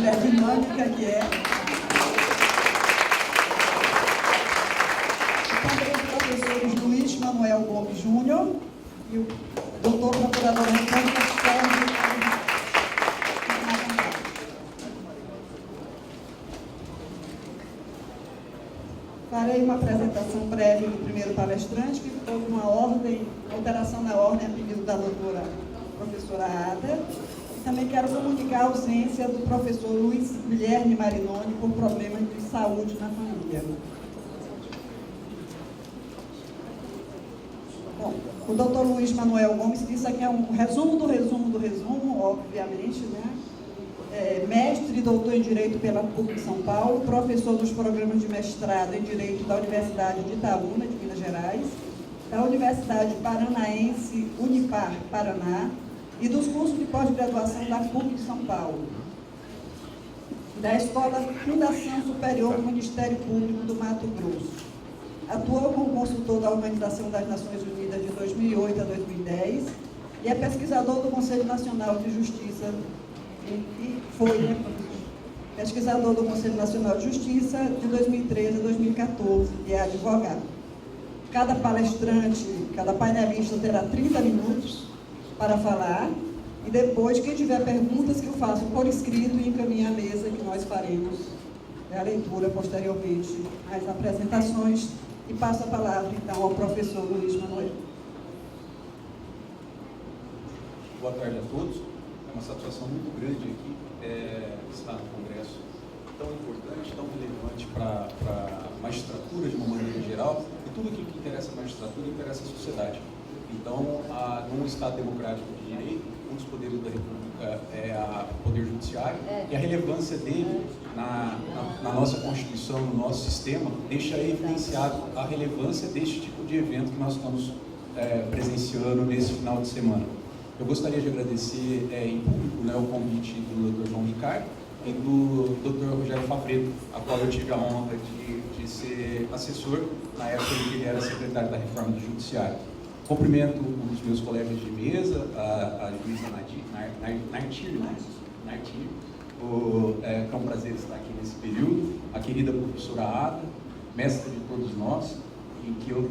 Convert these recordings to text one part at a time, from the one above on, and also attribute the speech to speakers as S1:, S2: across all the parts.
S1: mulher dinâmica que é. E também os professores Luiz Manuel Gomes Júnior e o doutor procurador Antônio Sérgio. Farei uma apresentação breve do primeiro palestrante, que houve uma alteração na ordem a pedido da professora Ada. E também quero comunicar a ausência do professor Luiz Guilherme Marinoni por problemas de saúde na família. Bom, o doutor Luiz Manuel Gomes, isso aqui é um resumo do resumo, obviamente, né? Mestre e doutor em Direito pela PUC de São Paulo, professor dos programas de mestrado em Direito da Universidade de Itaúna, de Minas Gerais, da Universidade Paranaense Unipar, Paraná, e dos cursos de pós-graduação da PUC de São Paulo, da Escola Fundação Superior do Ministério Público do Mato Grosso. Atuou como consultor da Organização das Nações Unidas de 2008 a 2010 e é pesquisador do Conselho Nacional de Justiça. Pesquisador do Conselho Nacional de Justiça de 2013 a 2014 e é advogado. Cada palestrante, cada painelista terá 30 minutos para falar e depois, quem tiver perguntas, que eu faço por escrito e encaminhe à mesa, que nós faremos a leitura posteriormente às apresentações. E passo a palavra, então, ao professor Luiz Manuel.
S2: Boa tarde a todos. É uma satisfação muito grande aqui estar no Congresso tão importante, tão relevante para a magistratura de uma maneira geral, e tudo aquilo que interessa a magistratura interessa a sociedade. Então, num Estado democrático de direito, um dos poderes da República é o Poder Judiciário, e a relevância dele na nossa Constituição, no nosso sistema, deixa evidenciado a relevância deste tipo de evento que nós estamos presenciando nesse final de semana. Eu gostaria de agradecer em público, né, o convite do Dr. João Ricardo e do Dr. Rogério Fabreto, a qual eu tive a honra de ser assessor na época em que ele era secretário da Reforma do Judiciário. Cumprimento os meus colegas de mesa, a juíza Nartir, é um prazer estar aqui nesse período, a querida professora Ada, mestra de todos nós, em que eu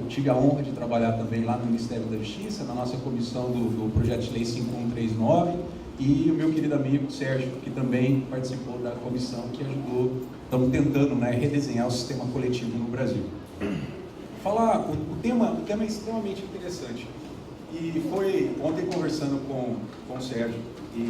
S2: tive a honra de trabalhar também lá no Ministério da Justiça, na nossa comissão do Projeto de Lei 5139, e o meu querido amigo Sérgio, que também participou da comissão que ajudou, estamos tentando, né, redesenhar o sistema coletivo no Brasil. O tema é extremamente interessante, e foi ontem conversando com o Sérgio e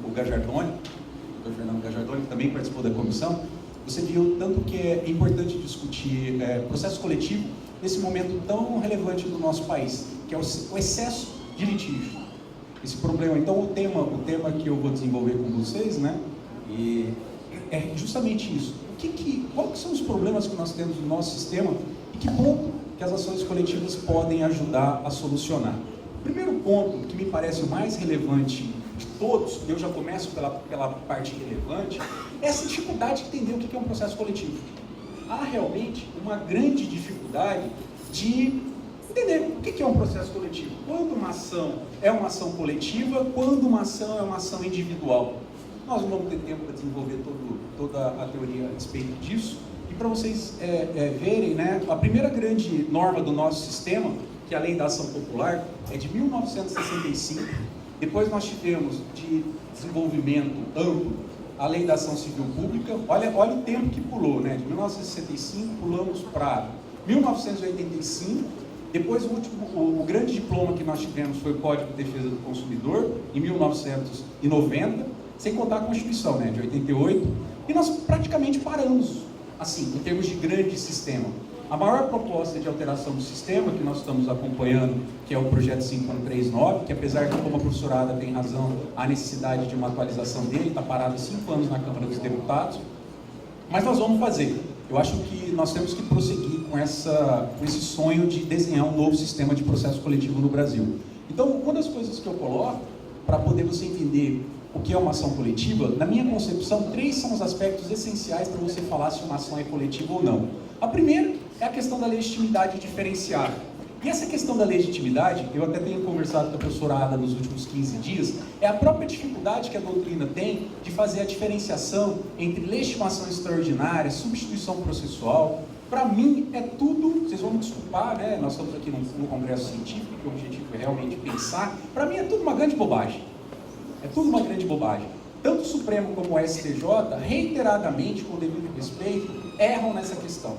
S2: com o Gajardoni, o Dr. Fernando Gajardoni, que também participou da comissão. Você viu tanto que é importante discutir processo coletivo nesse momento tão relevante do nosso país, que é o excesso de litígio. Esse problema. Então, o tema que eu vou desenvolver com vocês, né, e é justamente isso. Quais são os problemas que nós temos no nosso sistema e que ponto que as ações coletivas podem ajudar a solucionar? O primeiro ponto, que me parece o mais relevante de todos, e eu já começo pela parte relevante, é essa dificuldade de entender o que é um processo coletivo. Há realmente uma grande dificuldade de entender o que é um processo coletivo. Quando uma ação é uma ação coletiva, quando uma ação é uma ação individual. Nós não vamos ter tempo para desenvolver toda a teoria a respeito disso. E para vocês verem, né, a primeira grande norma do nosso sistema, que é a Lei da Ação Popular, é de 1965. Depois nós tivemos de desenvolvimento amplo a Lei da Ação Civil Pública. Olha o tempo que pulou, né? De 1965 pulamos para 1985. Depois o grande diploma que nós tivemos foi o Código de Defesa do Consumidor, em 1990, sem contar a Constituição, né, de 88. E nós praticamente paramos, assim, em termos de grande sistema. A maior proposta de alteração do sistema que nós estamos acompanhando, que é o projeto 5139, que apesar de, como a professora Ada tem razão, a necessidade de uma atualização dele, está parado há 5 anos na Câmara dos Deputados, mas nós vamos fazer. Eu acho que nós temos que prosseguir com esse sonho de desenhar um novo sistema de processo coletivo no Brasil. Então, uma das coisas que eu coloco, para poder você entender o que é uma ação coletiva, na minha concepção, 3 são os aspectos essenciais para você falar se uma ação é coletiva ou não. A primeira é a questão da legitimidade diferenciada. E essa questão da legitimidade, eu até tenho conversado com a professora Ada nos últimos 15 dias, é a própria dificuldade que a doutrina tem de fazer a diferenciação entre legitimação extraordinária, substituição processual. Para mim, é tudo, vocês vão me desculpar, né? Nós estamos aqui num congresso científico, que o objetivo é realmente pensar. Para mim, é tudo uma grande bobagem. É tudo uma grande bobagem. Tanto o Supremo como o STJ, reiteradamente, com o devido respeito, erram nessa questão.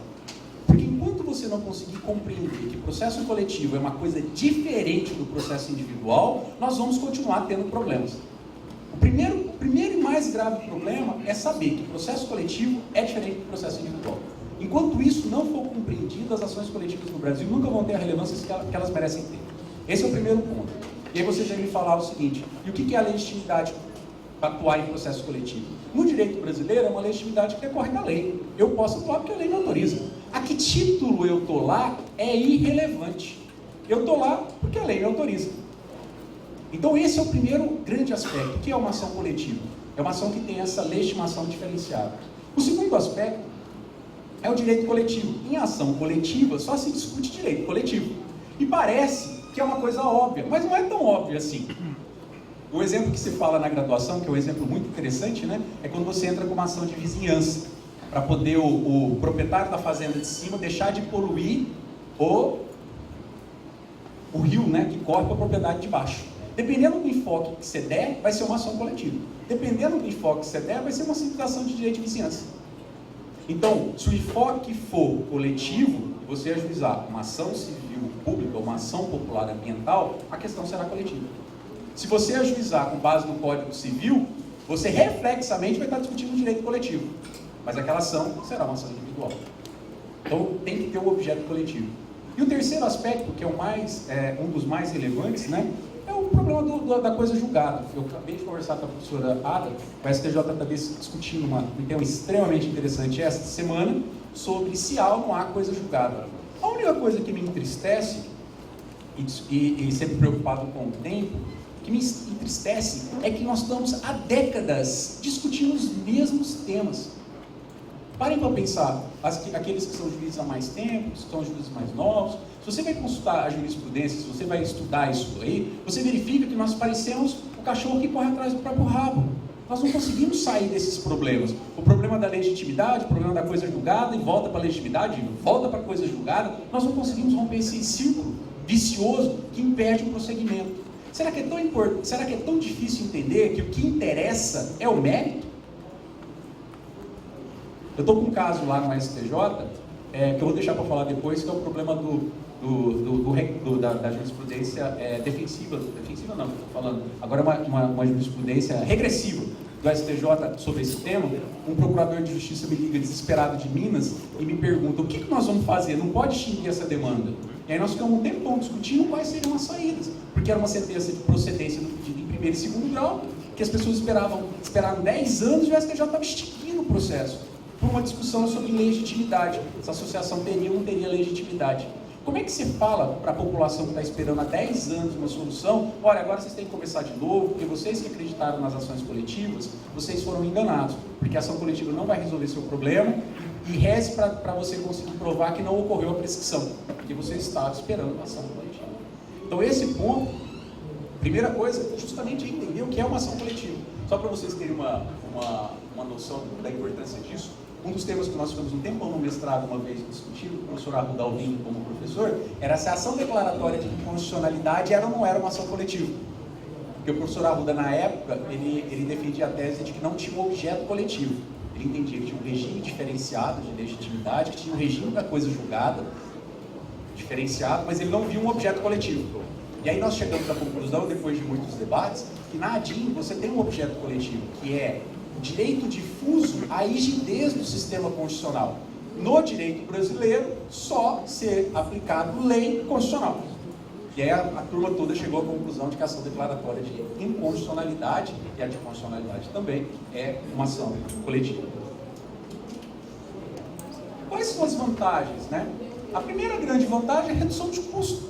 S2: Porque enquanto você não conseguir compreender que o processo coletivo é uma coisa diferente do processo individual, nós vamos continuar tendo problemas. O primeiro e mais grave problema é saber que o processo coletivo é diferente do processo individual. Enquanto isso não for compreendido, as ações coletivas no Brasil nunca vão ter a relevância que elas merecem ter. Esse é o primeiro ponto. E aí você já me falar o seguinte, e o que é a legitimidade para atuar em processo coletivo? No direito brasileiro é uma legitimidade que decorre da lei. Eu posso atuar porque a lei me autoriza. A que título eu estou lá é irrelevante. Eu estou lá porque a lei me autoriza. Então esse é o primeiro grande aspecto. O que é uma ação coletiva? É uma ação que tem essa legitimação diferenciada. O segundo aspecto é o direito coletivo. Em ação coletiva só se discute direito coletivo. E parece que é uma coisa óbvia, mas não é tão óbvio assim. O exemplo que se fala na graduação, que é um exemplo muito interessante, né, é quando você entra com uma ação de vizinhança, para poder o proprietário da fazenda de cima deixar de poluir o rio, né, que corre para a propriedade de baixo. Dependendo do enfoque que você der, vai ser uma ação coletiva. Dependendo do enfoque que você der, vai ser uma simplificação de direito de vizinhança. Então, se o enfoque for coletivo, e você ajuizar uma ação civil pública, uma ação popular ambiental, a questão será coletiva. Se você ajuizar com base no Código Civil, você reflexamente vai estar discutindo o direito coletivo. Mas aquela ação será uma ação individual. Então, tem que ter um objeto coletivo. E o terceiro aspecto, que é um dos mais relevantes, né, é o problema da coisa julgada. Eu acabei de conversar com a professora Ada, com a STJ também discutindo um tema extremamente interessante esta semana, sobre se há ou não há coisa julgada. A única coisa que me entristece, e sempre preocupado com o tempo, que me entristece é que nós estamos há décadas discutindo os mesmos temas. Parem para pensar, aqueles que são juízes há mais tempo, que são juízes mais novos. Se você vai consultar a jurisprudência, se você vai estudar isso aí, você verifica que nós parecemos o cachorro que corre atrás do próprio rabo. Nós não conseguimos sair desses problemas. O problema da legitimidade, o problema da coisa julgada, e volta para a legitimidade, volta para a coisa julgada. Nós não conseguimos romper esse círculo vicioso que impede o prosseguimento. Será que é tão difícil entender que o que interessa é o mérito? Eu estou com um caso lá no STJ, que eu vou deixar para falar depois, que é o problema da jurisprudência defensiva não, estou falando, agora é uma jurisprudência regressiva do STJ sobre esse tema. Um procurador de justiça me liga desesperado de Minas e me pergunta, o que nós vamos fazer? Não pode extinguir essa demanda. E aí nós ficamos um tempão discutindo quais seriam as saídas, porque era uma sentença de procedência do pedido em primeiro e segundo grau, que as pessoas esperaram 10 anos e o STJ estava extinguindo o processo, por uma discussão sobre legitimidade. Essa associação teria ou não teria legitimidade. Como é que você fala para a população que está esperando há 10 anos uma solução, olha, agora vocês têm que começar de novo, porque vocês que acreditaram nas ações coletivas, vocês foram enganados, porque a ação coletiva não vai resolver seu problema, e reze para você conseguir provar que não ocorreu a prescrição, porque você estava esperando a ação coletiva. Então esse ponto, primeira coisa, justamente é entender o que é uma ação coletiva. Só para vocês terem uma noção da importância disso, um dos temas que nós ficamos um tempão no mestrado, uma vez discutindo com o professor Arruda Alvim como professor, era se a ação declaratória de inconstitucionalidade era ou não era uma ação coletiva. Porque o professor Arruda, na época, ele defendia a tese de que não tinha um objeto coletivo. Ele entendia que tinha um regime diferenciado de legitimidade, que tinha um regime da coisa julgada, diferenciado, mas ele não via um objeto coletivo. E aí nós chegamos à conclusão, depois de muitos debates, que na ADIM você tem um objeto coletivo, que é o direito difuso à rigidez do sistema constitucional. No direito brasileiro, só ser aplicado lei constitucional. E aí a turma toda chegou à conclusão de que a ação declaratória de inconstitucionalidade, e a de constitucionalidade também, é uma ação coletiva. Quais são as vantagens, né? A primeira grande vantagem é a redução de custo.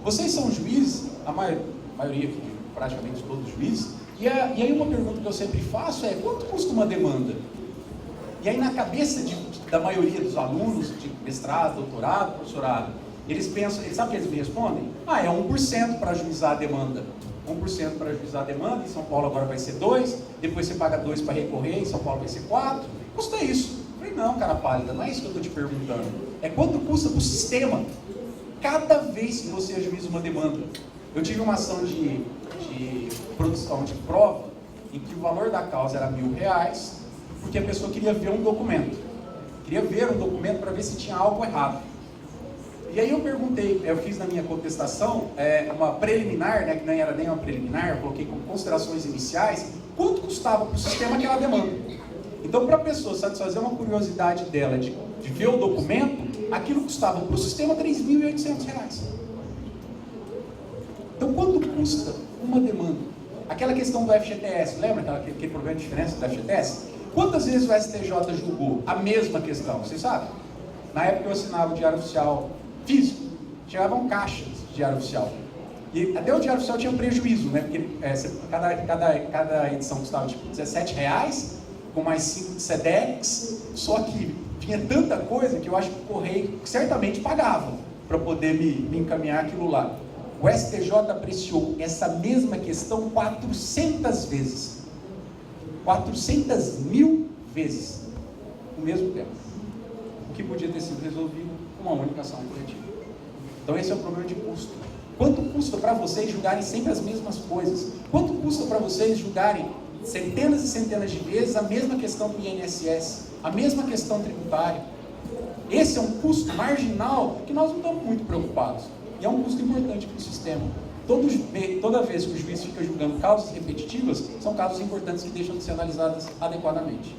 S2: Vocês são juízes, a maioria, praticamente todos juízes, e aí uma pergunta que eu sempre faço é, quanto custa uma demanda? E aí na cabeça da maioria dos alunos de mestrado, doutorado, professorado, Eles pensam, sabe o que eles me respondem? É 1% para ajuizar a demanda. 1% para ajuizar a demanda, em São Paulo agora vai ser 2%, depois você paga 2% para recorrer, em São Paulo vai ser 4%. Custa isso. Eu falei, não, cara pálida, não é isso que eu estou te perguntando. É quanto custa para o sistema cada vez que você ajuiza uma demanda. Eu tive uma ação de produção de prova em que o valor da causa era R$1.000, porque a pessoa queria ver um documento. Queria ver um documento para ver se tinha algo errado. E aí eu perguntei, eu fiz na minha contestação uma preliminar, né, que não era nem uma preliminar, eu coloquei como considerações iniciais, quanto custava para o sistema aquela demanda. Então, para a pessoa satisfazer uma curiosidade dela de ver o documento, aquilo custava para o sistema R$3.800. Então, quanto custa uma demanda? Aquela questão do FGTS, lembra aquele problema de diferença do FGTS? Quantas vezes o STJ julgou a mesma questão? Vocês sabem? Na época eu assinava o Diário Oficial físico, chegavam caixas de Diário Oficial. E até o Diário Oficial tinha prejuízo, né? Porque cada edição custava tipo R$17, com mais 5 de SEDEX, só que tinha tanta coisa que eu acho que o Correio certamente pagava para poder me encaminhar aquilo lá. O STJ apreciou essa mesma questão 400 vezes. 400.000 vezes o mesmo tempo. O que podia ter sido resolvido com uma única ação coletiva. Então esse é o problema de custo. Quanto custa para vocês julgarem sempre as mesmas coisas? Quanto custa para vocês julgarem centenas e centenas de vezes a mesma questão do INSS, a mesma questão tributária? Esse é um custo marginal que nós não estamos muito preocupados. E é um custo importante para o sistema. Toda vez que o juiz fica julgando causas repetitivas, são causas importantes que deixam de ser analisadas adequadamente.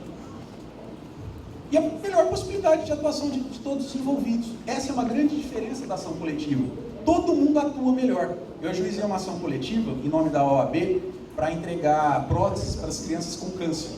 S2: E a melhor possibilidade de atuação de todos os envolvidos. Essa é uma grande diferença da ação coletiva. Todo mundo atua melhor. Eu ajuizei uma ação coletiva, em nome da OAB, para entregar próteses para as crianças com câncer.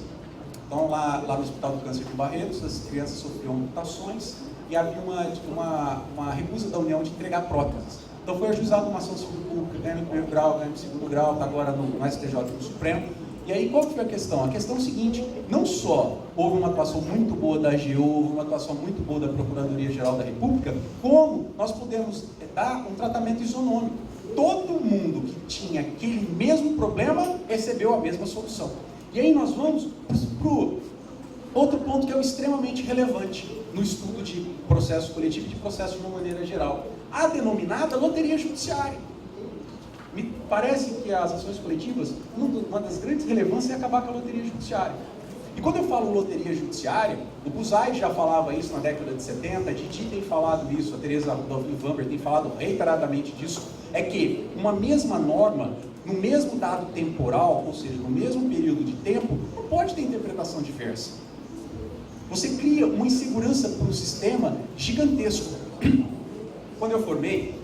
S2: Então, lá no Hospital do Câncer de Barretos, as crianças sofriam mutações e havia uma recusa da União de entregar próteses. Então, foi ajuizada uma ação civil pública, ganha no primeiro grau, ganha no segundo grau, está agora no STJ, no Supremo. E aí, qual foi a questão? A questão é o seguinte, não só houve uma atuação muito boa da AGU, houve uma atuação muito boa da Procuradoria-Geral da República, como nós podemos dar um tratamento isonômico. Todo mundo que tinha aquele mesmo problema recebeu a mesma solução. E aí nós vamos para o outro ponto que é o extremamente relevante no estudo de processo coletivo e de processo de uma maneira geral. A denominada loteria judiciária. Me parece que as ações coletivas, uma das grandes relevâncias é acabar com a loteria judiciária. E quando eu falo loteria judiciária, o Buzaid já falava isso na década de 70, a Didi tem falado isso, a Teresa Rudolph tem falado reiteradamente disso, é que uma mesma norma, no mesmo dado temporal, ou seja, no mesmo período de tempo, não pode ter interpretação diversa. Você cria uma insegurança para o sistema gigantesco. Quando eu formei,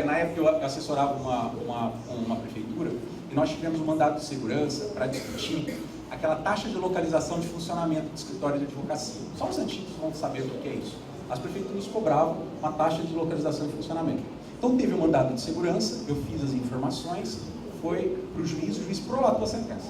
S2: na época eu assessorava uma prefeitura e nós tivemos um mandato de segurança para discutir aquela taxa de localização de funcionamento do escritório de advocacia. Só os antigos vão saber o que é isso. As prefeituras cobravam uma taxa de localização de funcionamento. Então teve um mandato de segurança, eu fiz as informações, foi para o juiz prolatou a sentença.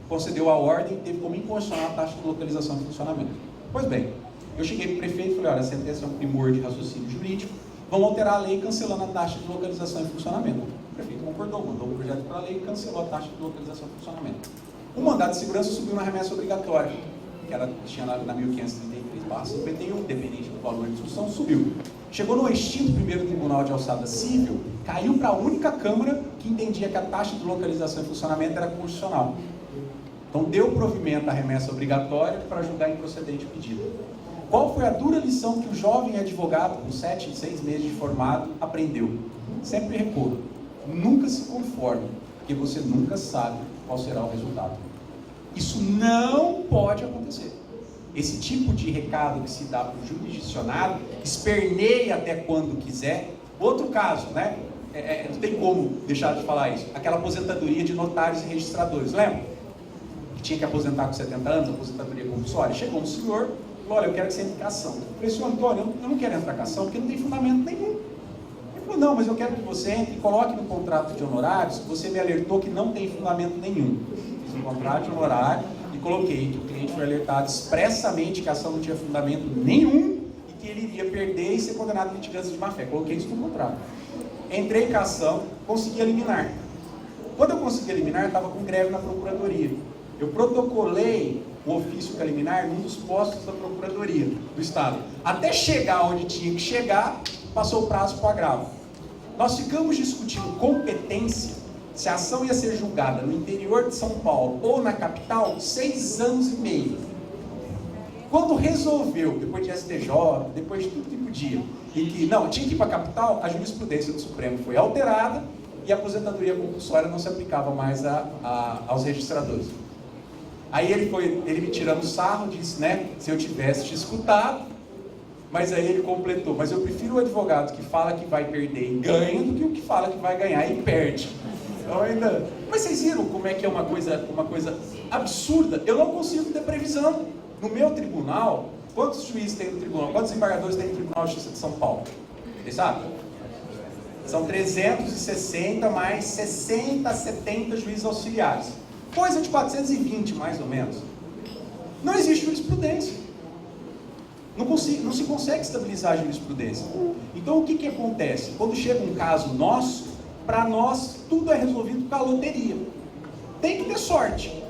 S2: Concedeu a ordem, teve como inconstitucional a taxa de localização de funcionamento. Pois bem, eu cheguei para o prefeito e falei, olha, a sentença é um primor de raciocínio jurídico, vamos alterar a lei cancelando a taxa de localização e funcionamento. O prefeito concordou, mandou um projeto para a lei e cancelou a taxa de localização e funcionamento. O mandato de segurança subiu na remessa obrigatória, que tinha na 1533/51, dependente do valor de discussão, subiu. Chegou no extinto primeiro Tribunal de Alçada Civil, caiu para a única Câmara que entendia que a taxa de localização e funcionamento era constitucional. Então deu provimento à remessa obrigatória para julgar improcedente o pedido. Qual foi a dura lição que o jovem advogado, com 6 meses de formado, aprendeu? Sempre recorra. Nunca se conforme, porque você nunca sabe qual será o resultado. Isso não pode acontecer. Esse tipo de recado que se dá para o jurisdicionado, esperneia até quando quiser. Outro caso, né? Não tem como deixar de falar isso. Aquela aposentadoria de notários e registradores, lembra? Que tinha que aposentar com 70 anos, aposentadoria compulsória. Chegou um senhor, falou, olha, eu quero que você entre com ação. Eu falei, senhor Antônio, eu não quero entrar com ação porque não tem fundamento nenhum. Ele falou, não, mas eu quero que você entre e coloque no contrato de honorários que você me alertou que não tem fundamento nenhum. Fiz um contrato de honorário e coloquei que o cliente foi alertado expressamente que a ação não tinha fundamento nenhum e que ele iria perder e ser condenado à litigância de má-fé. Coloquei isso no contrato. Entrei em cação, consegui eliminar. Quando eu consegui eliminar, eu estava com greve na Procuradoria. Eu protocolei o ofício preliminar num dos postos da Procuradoria do Estado. Até chegar onde tinha que chegar, passou o prazo para o agravo. Nós ficamos discutindo competência, se a ação ia ser julgada no interior de São Paulo ou na capital, 6 anos e meio. Quando resolveu, depois de STJ, depois de tudo que podia, e que não, tinha que ir para a capital, a jurisprudência do Supremo foi alterada e a aposentadoria compulsória não se aplicava mais aos registradores. Aí ele me tirando sarro, disse, né, se eu tivesse te escutado, mas aí ele completou, mas eu prefiro o advogado que fala que vai perder e ganha do que o que fala que vai ganhar e perde. Então ainda... Mas vocês viram como é que é uma coisa absurda? Eu não consigo ter previsão. No meu tribunal, quantos juízes tem no tribunal? Quantos embargadores tem no Tribunal de Justiça de São Paulo? Vocês sabem? São 360 mais 60, 70 juízes auxiliares. Coisa de 420, mais ou menos. Não existe jurisprudência. Não se consegue estabilizar a jurisprudência. Então, o que acontece? Quando chega um caso nosso, para nós, tudo é resolvido com a loteria. Tem que ter sorte.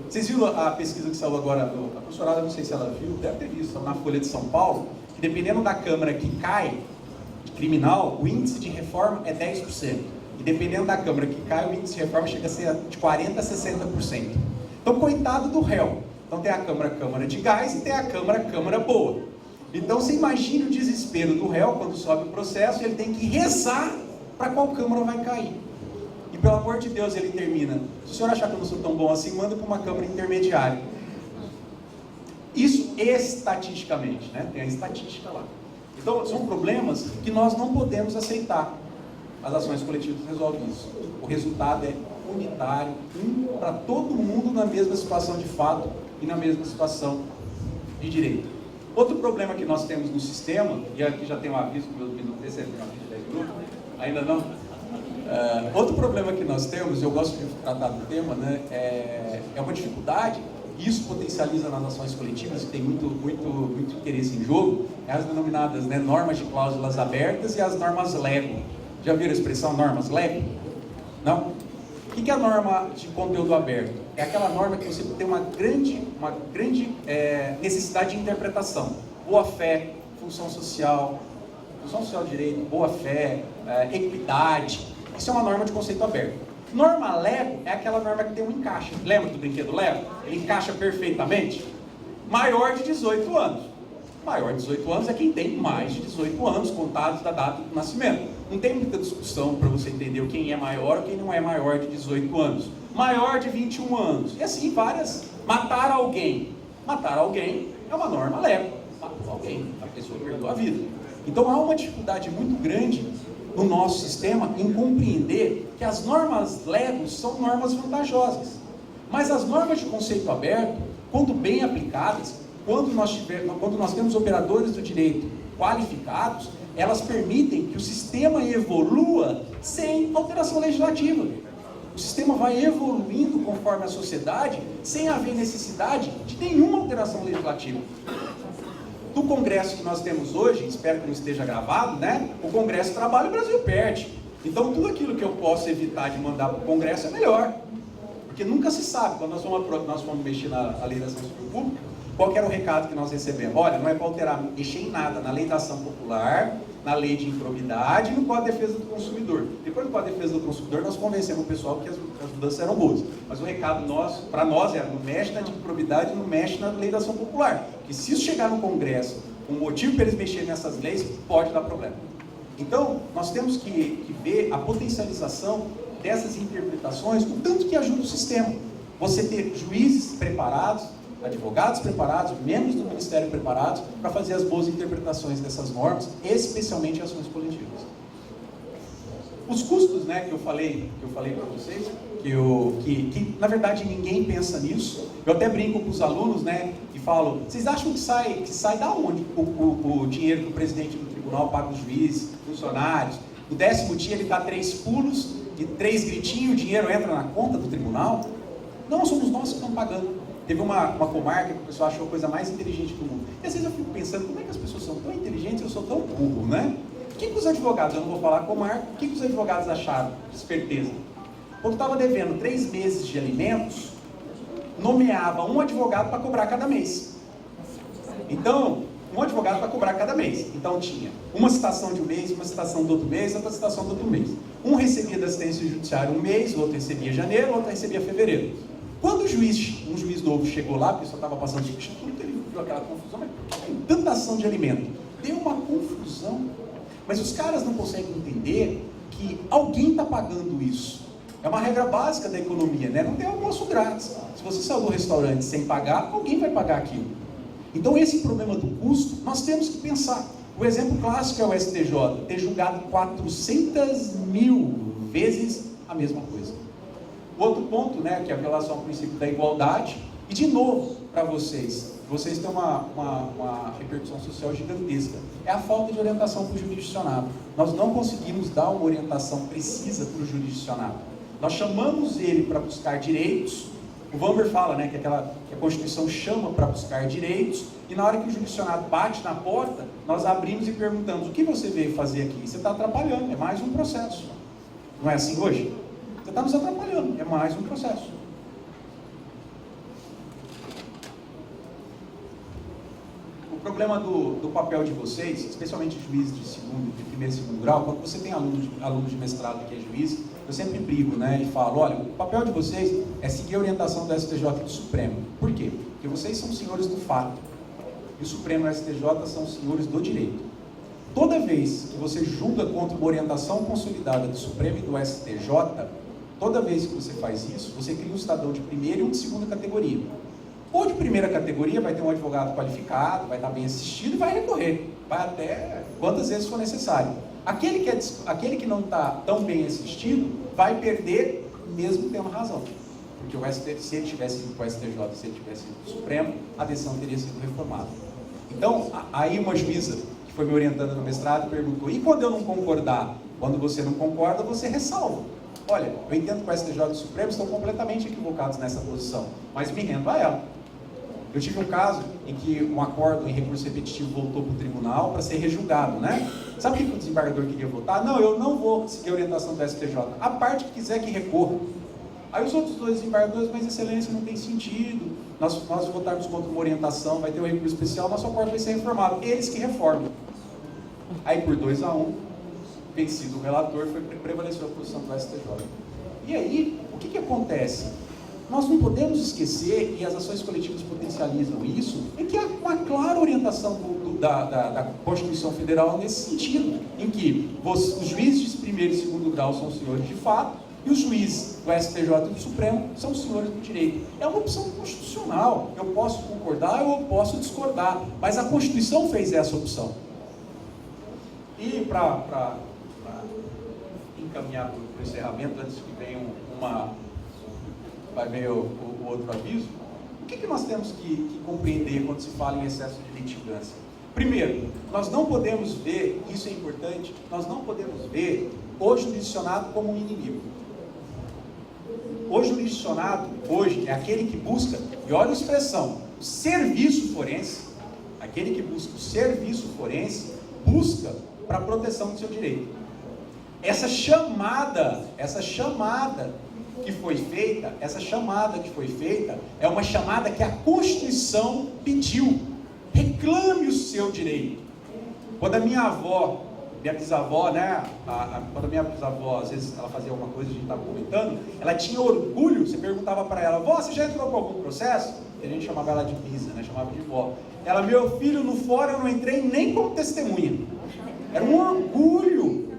S2: Vocês viram a pesquisa que saiu agora? A professora, não sei se ela viu, deve ter visto, na Folha de São Paulo, que dependendo da Câmara que cai, de criminal, o índice de reforma é 10%. E dependendo da Câmara que cai, o índice de reforma chega a ser de 40% a 60%. Então, coitado do réu. Então, tem a Câmara de gás e tem a Câmara boa. Então, você imagine o desespero do réu quando sobe o processo e ele tem que rezar para qual Câmara vai cair. E, pelo amor de Deus, ele termina. Se o senhor achar que eu não sou tão bom assim, manda para uma Câmara intermediária. Isso estatisticamente, né? Tem a estatística lá. Então, são problemas que nós não podemos aceitar. As ações coletivas resolvem isso. O resultado é unitário, para todo mundo na mesma situação de fato e na mesma situação de direito. Outro problema que nós temos no sistema, e aqui já tem um aviso, esse é um aviso de 10 minutos, ainda não. Outro problema que nós temos, eu gosto de tratar do tema, né, é uma dificuldade, e isso potencializa nas ações coletivas, que tem muito interesse em jogo, é as denominadas, né, normas de cláusulas abertas e as normas Lego. Já viram a expressão normas Lego? Não? O que é a norma de conteúdo aberto? É aquela norma que você tem uma grande necessidade de interpretação. Boa-fé, função social de direito, boa-fé, equidade. Isso é uma norma de conceito aberto. Norma Lego é aquela norma que tem um encaixe. Lembra do brinquedo Lego? Ele encaixa perfeitamente. Maior de 18 anos. Maior de 18 anos é quem tem mais de 18 anos, contados da data do nascimento. Não tem muita discussão para você entender quem é maior ou quem não é maior de 18 anos. Maior de 21 anos. E assim várias. Matar alguém. Matar alguém é uma norma Lego. Matou alguém. A pessoa perdeu a vida. Então há uma dificuldade muito grande no nosso sistema em compreender que as normas Lego são normas vantajosas. Mas as normas de conceito aberto, quando bem aplicadas, quando nós temos operadores do direito qualificados, elas permitem que o sistema evolua sem alteração legislativa. O sistema vai evoluindo conforme a sociedade, sem haver necessidade de nenhuma alteração legislativa. Do Congresso que nós temos hoje, espero que não esteja gravado, né? O Congresso trabalha e o Brasil perde. Então, tudo aquilo que eu posso evitar de mandar para o Congresso é melhor. Porque nunca se sabe, quando nós vamos mexer na lei da ação civil pública, qual que era o recado que nós recebemos? Olha, não é para alterar, mexer em nada na lei da ação popular, na lei de improbidade e no Código de Defesa do Consumidor. Depois do Código de Defesa do Consumidor, nós convencemos o pessoal que as mudanças eram boas. Mas o recado para nós era, não mexe na de improbidade, não mexe na lei da ação popular. Porque se isso chegar no Congresso, um motivo para eles mexerem nessas leis, pode dar problema. Então, nós temos que ver a potencialização dessas interpretações, o tanto que ajuda o sistema. Você ter juízes preparados, advogados preparados, membros do Ministério preparados para fazer as boas interpretações dessas normas, especialmente ações coletivas. Os custos, né, que eu falei para vocês, que na verdade ninguém pensa nisso. Eu até brinco com os alunos, né, e falo: vocês acham que sai da onde o dinheiro do presidente do tribunal paga os juízes, funcionários? No 10º dia ele dá 3 pulos e 3 gritinhos, o dinheiro entra na conta do tribunal? Não, somos nós que estamos pagando. Teve uma comarca que o pessoal achou a coisa mais inteligente do mundo. E às vezes eu fico pensando, como é que as pessoas são tão inteligentes e eu sou tão burro, né? O que os advogados, eu não vou falar comarca, o que os advogados acharam de esperteza? Quando estava devendo 3 meses de alimentos, nomeava um advogado para cobrar cada mês. Então, um advogado para cobrar cada mês. Então tinha uma citação de um mês, uma citação do outro mês, outra citação do outro mês. Um recebia da assistência judiciária um mês, o outro recebia janeiro, o outro recebia fevereiro. Quando um juiz novo chegou lá, porque só estava passando substituto, ele viu aquela confusão, mas por que tem tanta ação de alimento? Deu uma confusão. Mas os caras não conseguem entender que alguém está pagando isso. É uma regra básica da economia, né? Não tem almoço grátis. Se você saiu do restaurante sem pagar, alguém vai pagar aquilo. Então esse problema do custo, nós temos que pensar. O exemplo clássico é o STJ, ter julgado 400.000 vezes a mesma coisa. Outro ponto, né, que é a relação ao princípio da igualdade, e de novo, para vocês têm uma repercussão social gigantesca, é a falta de orientação para o jurisdicionado. Nós não conseguimos dar uma orientação precisa para o jurisdicionado. Nós chamamos ele para buscar direitos. O Vamber fala, né, que a Constituição chama para buscar direitos, e na hora que o jurisdicionado bate na porta, nós abrimos e perguntamos, o que você veio fazer aqui? Você está atrapalhando, é mais um processo. Não é assim hoje? Você está nos atrapalhando, é mais um processo. O problema do papel de vocês, especialmente juízes de primeiro e segundo grau, quando você tem alunos de mestrado que é juiz, eu sempre brigo, né, e falo, olha, o papel de vocês é seguir a orientação do STJ e do Supremo. Por quê? Porque vocês são senhores do fato, e o Supremo e o STJ são senhores do direito. Toda vez que você julga contra uma orientação consolidada do Supremo e do STJ, toda vez que você faz isso, você cria um cidadão de primeira e um de segunda categoria. Ou de primeira categoria vai ter um advogado qualificado, vai estar bem assistido e vai recorrer. Vai até quantas vezes for necessário. Aquele que não está tão bem assistido vai perder mesmo tendo razão. Porque se ele tivesse ido para o STJ, se ele tivesse ido para o Supremo, a decisão teria sido reformada. Então, aí uma juíza que foi me orientando no mestrado perguntou, e quando eu não concordar? Quando você não concorda, você ressalva. Olha, eu entendo que o STJ e o Supremo estão completamente equivocados nessa posição, mas me rendo a ela. Eu tive um caso em que um acordo em recurso repetitivo voltou para o tribunal para ser rejulgado, né? Sabe o que o desembargador queria votar? Não, eu não vou seguir a orientação do STJ. A parte que quiser que recorra. Aí os outros dois desembargadores, mas excelência, não tem sentido. Nós votarmos contra uma orientação, vai ter um recurso especial, nosso acordo vai ser reformado. Eles que reformam. Aí por 2-1, vencido o relator, prevaleceu a posição do STJ. E aí, o que acontece? Nós não podemos esquecer, e as ações coletivas potencializam isso, é que há uma clara orientação da Constituição Federal nesse sentido, em que os juízes de primeiro e segundo grau são senhores de fato, e os juízes do STJ e do Supremo são senhores do direito. É uma opção constitucional. Eu posso concordar ou eu posso discordar, mas a Constituição fez essa opção. E para encaminhar para o encerramento, antes que venha vai ver o outro aviso, o que nós temos que compreender quando se fala em excesso de litigância? Primeiro, nós não podemos ver, isso é importante, nós não podemos ver o jurisdicionado como um inimigo. O jurisdicionado, hoje, é aquele que busca, e olha a expressão, o serviço forense, aquele que busca o serviço forense, busca para a proteção do seu direito. Essa chamada que foi feita, é uma chamada que a Constituição pediu. Reclame o seu direito. Quando a minha avó, minha bisavó, né, quando a minha bisavó, às vezes ela fazia alguma coisa, a gente estava comentando, ela tinha orgulho, você perguntava para ela, vó, você já entrou com algum processo? E a gente chamava ela de bisa, né, chamava de vó. Ela, meu filho, no fórum eu não entrei nem como testemunha. Era um orgulho,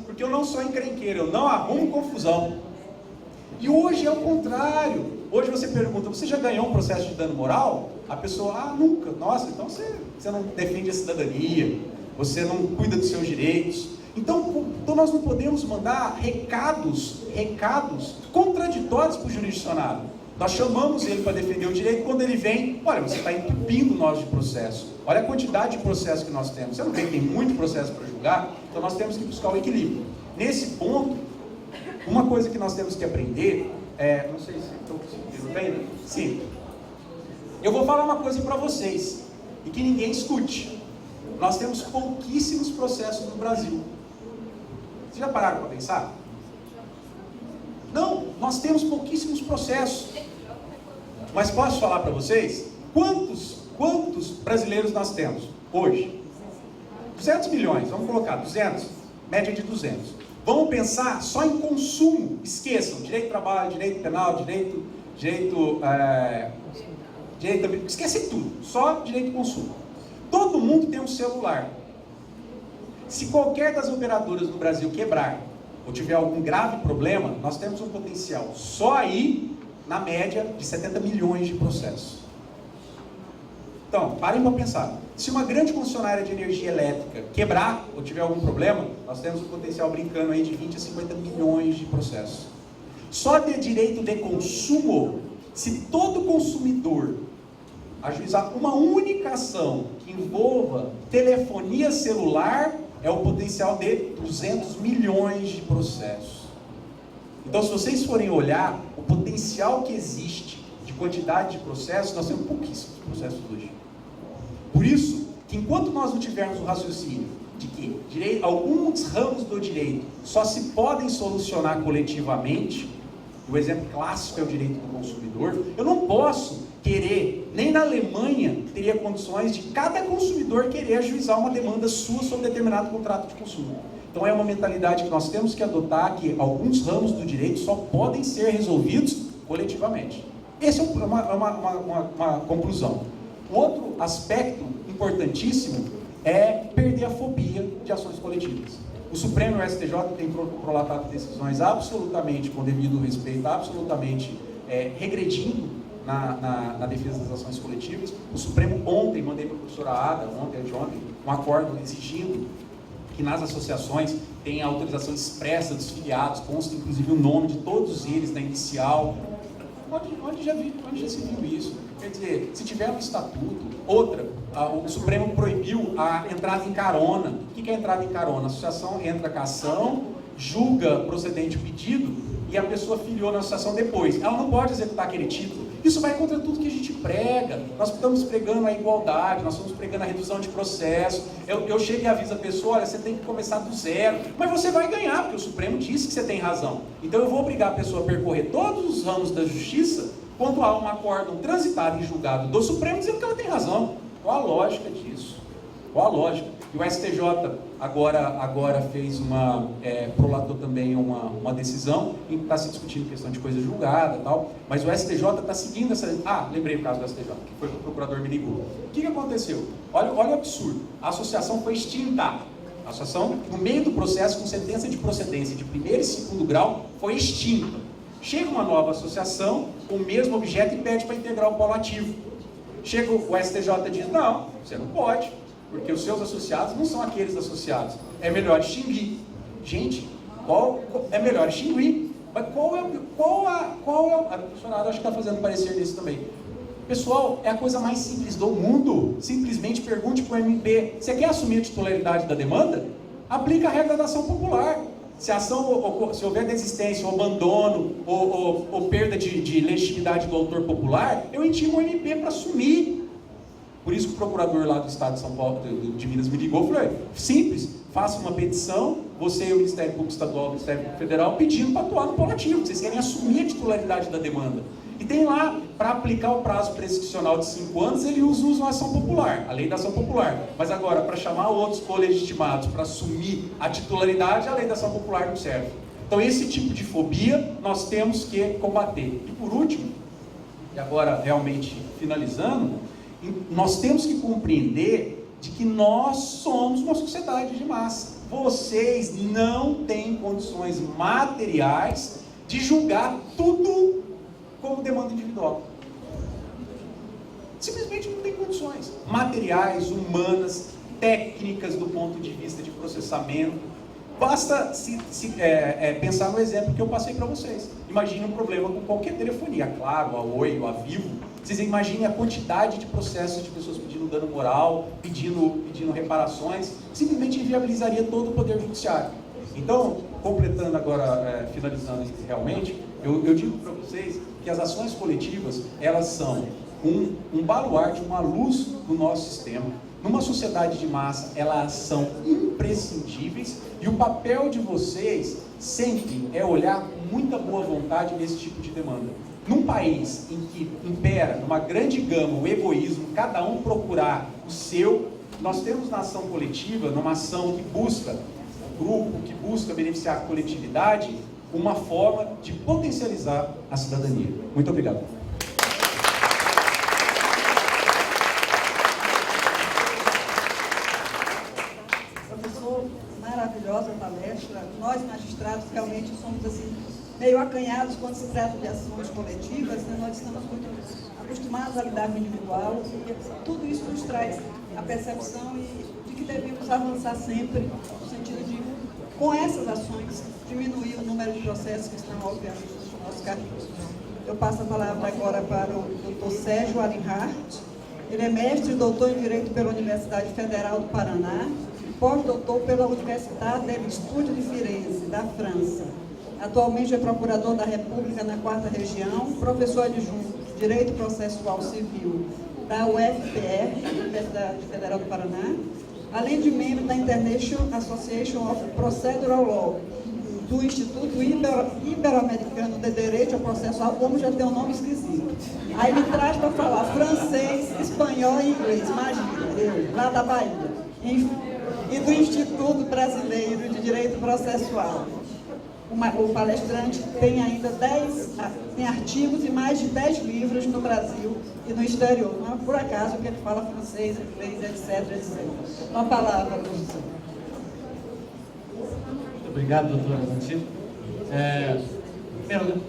S2: porque eu não sou encrenqueiro, eu não arrumo confusão. E hoje é o contrário. Hoje você pergunta, você já ganhou um processo de dano moral? A pessoa, nunca. Nossa, então você não defende a cidadania, você não cuida dos seus direitos. Então nós não podemos mandar recados contraditórios para o jurisdicionado. Nós chamamos ele para defender o direito, quando ele vem, olha, você está entupindo nós de processo. Olha a quantidade de processo que nós temos. Você não vê que tem muito processo para julgar? Então nós temos que buscar o equilíbrio. Nesse ponto, uma coisa que nós temos que aprender Não sei se estou conseguindo bem. Sim. Eu vou falar uma coisa para vocês, e que ninguém escute. Nós temos pouquíssimos processos no Brasil. Vocês já pararam para pensar? Não, nós temos pouquíssimos processos. Mas posso falar para vocês? Quantos brasileiros nós temos hoje? 200 milhões, vamos colocar 200, média de 200. Vamos pensar só em consumo. Esqueçam, direito de trabalho, direito penal, esquece tudo, só direito de consumo. Todo mundo tem um celular. Se qualquer das operadoras no Brasil quebrar, ou tiver algum grave problema, nós temos um potencial só aí, na média, de 70 milhões de processos. Então, parem para pensar. Se uma grande concessionária de energia elétrica quebrar, ou tiver algum problema, nós temos um potencial brincando aí de 20 a 50 milhões de processos. Só de direito de consumo, se todo consumidor ajuizar uma única ação que envolva telefonia celular, é o potencial de 200 milhões de processos. Então, se vocês forem olhar o potencial que existe de quantidade de processos, nós temos pouquíssimos processos hoje. Por isso, que enquanto nós não tivermos o raciocínio de que alguns ramos do direito só se podem solucionar coletivamente, o exemplo clássico é o direito do consumidor, eu não posso querer, nem na Alemanha teria condições de cada consumidor querer ajuizar uma demanda sua sobre determinado contrato de consumo. Então é uma mentalidade que nós temos que adotar, que alguns ramos do direito só podem ser resolvidos coletivamente. Essa é uma conclusão. Outro aspecto importantíssimo é perder a fobia de ações coletivas. O Supremo e o STJ têm prolatado decisões absolutamente com devido respeito, absolutamente regredindo na defesa das ações coletivas. O Supremo ontem, mandei para a professora Ada, anteontem, um acordo exigindo que nas associações tenha autorização expressa dos filiados, consta inclusive o nome de todos eles na inicial. Onde já se viu isso? Quer dizer, se tiver um estatuto, o Supremo proibiu a entrada em carona. O que é entrada em carona? A associação entra com a ação, julga procedente o pedido e a pessoa filiou na associação depois. Ela não pode executar aquele título. Isso vai contra tudo que a gente prega. Nós estamos pregando a igualdade, nós estamos pregando a redução de processo. Eu chego e aviso a pessoa, olha, você tem que começar do zero. Mas você vai ganhar, porque o Supremo disse que você tem razão. Então eu vou obrigar a pessoa a percorrer todos os ramos da justiça quando há um acórdão transitado em julgado do Supremo dizendo que ela tem razão. Qual a lógica disso? Qual a lógica? E o STJ agora fez prolatou também uma decisão em que está se discutindo questão de coisa julgada e tal, mas o STJ está seguindo essa... lembrei o caso do STJ, que foi que o procurador me ligou. O que aconteceu? Olha o absurdo. A associação foi extinta. A associação, no meio do processo, com sentença de procedência de primeiro e segundo grau, foi extinta. Chega uma nova associação com o mesmo objeto e pede para integrar o polo ativo. Chega o STJ e diz, não, você não pode, porque os seus associados não são aqueles associados. É melhor extinguir. Gente, é melhor extinguir. Mas qual é a professora acho que está fazendo parecer nisso também. Pessoal, é a coisa mais simples do mundo. Simplesmente pergunte para o MP, você quer assumir a titularidade da demanda? Aplica a regra da ação popular. Se houver desistência, ou abandono, ou perda de legitimidade do autor popular, eu intimo o MP para assumir. Por isso que o procurador lá do Estado de São Paulo, de Minas, me ligou e falou, simples, faça uma petição, você e o Ministério Público Estadual, o Ministério Público Federal, pedindo para atuar no polo ativo, vocês querem assumir a titularidade da demanda. E tem lá, para aplicar o prazo prescricional de 5 anos, ele usa a ação popular, a lei da ação popular. Mas agora, para chamar outros colegitimados para assumir a titularidade, a lei da ação popular não serve. Então, esse tipo de fobia nós temos que combater. E por último, e agora realmente finalizando, nós temos que compreender de que nós somos uma sociedade de massa. Vocês não têm condições materiais de julgar tudo como demanda individual. Simplesmente não tem condições materiais, humanas, técnicas do ponto de vista de processamento. Basta pensar no exemplo que eu passei para vocês. Imagine um problema com qualquer telefonia, Claro, a Oi, a Vivo. Vocês imaginem a quantidade de processos de pessoas pedindo dano moral, pedindo reparações, simplesmente inviabilizaria todo o poder judiciário. Então, completando agora, finalizando realmente, Eu digo para vocês que as ações coletivas, elas são um baluarte, uma luz do nosso sistema. Numa sociedade de massa, elas são imprescindíveis, e o papel de vocês sempre é olhar com muita boa vontade nesse tipo de demanda. Num país em que impera, numa grande gama, o egoísmo, cada um procurar o seu, nós temos na ação coletiva, numa ação que busca o grupo, que busca beneficiar a coletividade, uma forma de potencializar a cidadania. Muito obrigado.
S1: Professor, maravilhosa palestra. Nós, magistrados, realmente somos assim, meio acanhados quando se trata de ações coletivas, né? Nós estamos muito acostumados a lidar com o individual, e tudo isso nos traz a percepção de que devemos avançar sempre no sentido de, com essas ações, diminuir o número de processos que estão, obviamente, nos nossos cargos. Eu passo a palavra agora para o Dr. Sérgio Arinhardt. Ele é mestre e doutor em Direito pela Universidade Federal do Paraná, pós-doutor pela Universidade del Studio de Firenze, da França. Atualmente é procurador da República na 4ª Região, professor adjunto de Direito Processual Civil da UFPR, Universidade Federal do Paraná, além de membro da International Association of Procedural Law, do Instituto Ibero-Americano de Direito Processual, como já tem um nome esquisito. Aí me traz para falar francês, espanhol e inglês, imagina, eu, lá da Bahia. Enfim, e do Instituto Brasileiro de Direito Processual. O palestrante tem ainda 10 artigos e mais de 10 livros no Brasil e no exterior. Não é por acaso que ele fala francês, inglês, etc, etc. Uma palavra, professor.
S3: Muito obrigado, doutora Nancy. Primeiro,